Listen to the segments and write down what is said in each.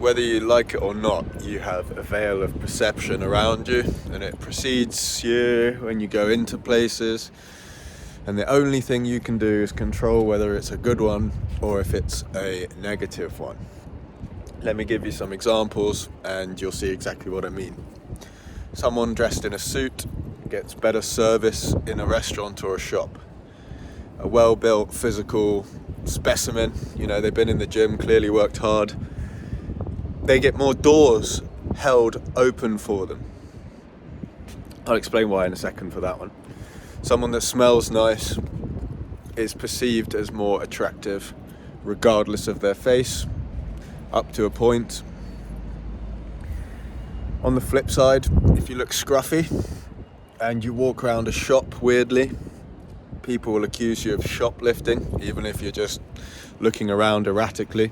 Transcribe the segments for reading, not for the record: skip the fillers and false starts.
whether you like it or not, you have a veil of perception around you, and it precedes you when you go into places, and the only thing you can do is control whether it's a good one or if it's a negative one. Let me give you some examples and you'll see exactly what I mean. Someone dressed in a suit gets better service in a restaurant or a shop. A well-built physical specimen, they've been in the gym, clearly worked hard. They get more doors held open for them. I'll explain why in a second for that one. Someone that smells nice is perceived as more attractive regardless of their face, up to a point. On the flip side, if you look scruffy and you walk around a shop weirdly, people will accuse you of shoplifting, even if you're just looking around erratically.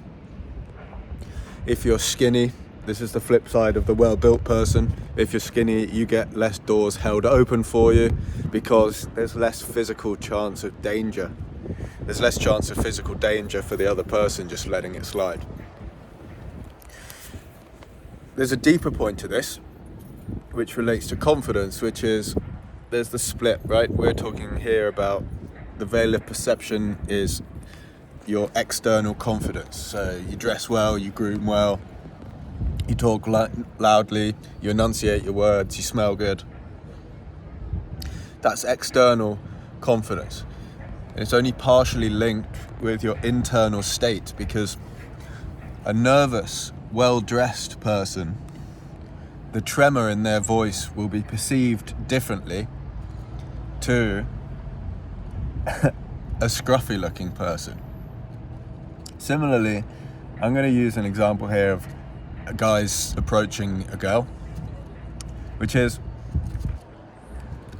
If you're skinny, this is the flip side of the well-built person. If you're skinny, you get less doors held open for you because there's less physical chance of danger. There's less chance of physical danger for the other person just letting it slide. There's a deeper point to this, which relates to confidence, which is there's the split, right? We're talking here about the veil of perception is your external confidence. So you dress well, you groom well, you talk loudly, you enunciate your words, you smell good. That's external confidence. And it's only partially linked with your internal state, because a nervous, well-dressed person, the tremor in their voice will be perceived differently to a scruffy looking person. Similarly, I'm going to use an example here of a guy's approaching a girl, which is,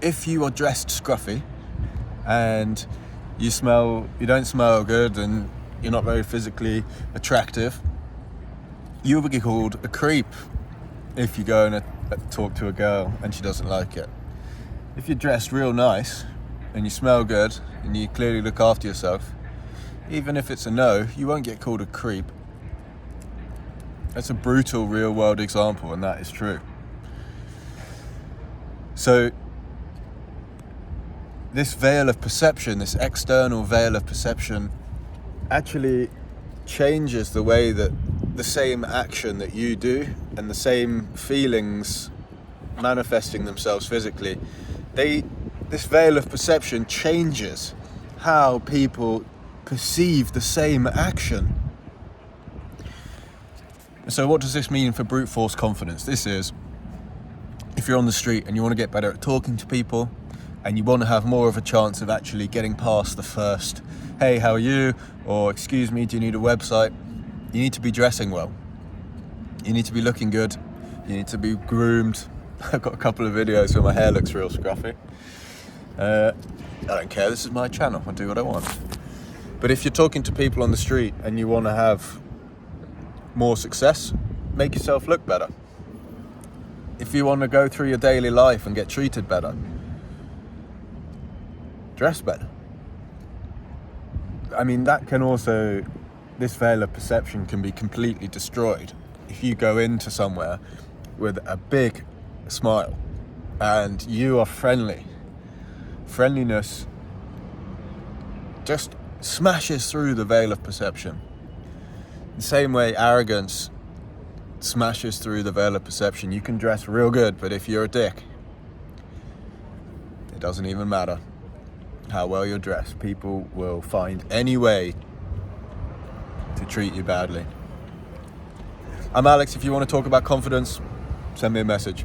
if you are dressed scruffy and you don't smell good and you're not very physically attractive, you will be called a creep if you go and talk to a girl and she doesn't like it. If you're dressed real nice and you smell good and you clearly look after yourself, even if it's a no, you won't get called a creep. That's a brutal real world example, and that is true. So this veil of perception, this external veil of perception, actually changes the way that the same action that you do and the same feelings manifesting themselves physically, this veil of perception changes how people perceive the same action. So what does this mean for brute force confidence? This is, if you're on the street and you want to get better at talking to people and you want to have more of a chance of actually getting past the first, hey, how are you? Or excuse me, do you need a website? You need to be dressing well. You need to be looking good. You need to be groomed. I've got a couple of videos where my hair looks real scruffy. I don't care, this is my channel, I'll do what I want. But if you're talking to people on the street and you want to have more success, make yourself look better. If you want to go through your daily life and get treated better, dress better. I mean, that can also, this veil of perception can be completely destroyed if you go into somewhere with a big smile and you are friendly. Friendliness just smashes through the veil of perception. The same way arrogance smashes through the veil of perception. You can dress real good, but if you're a dick, it doesn't even matter how well you're dressed. People will find any way to treat you badly. I'm Alex. If you want to talk about confidence, send me a message.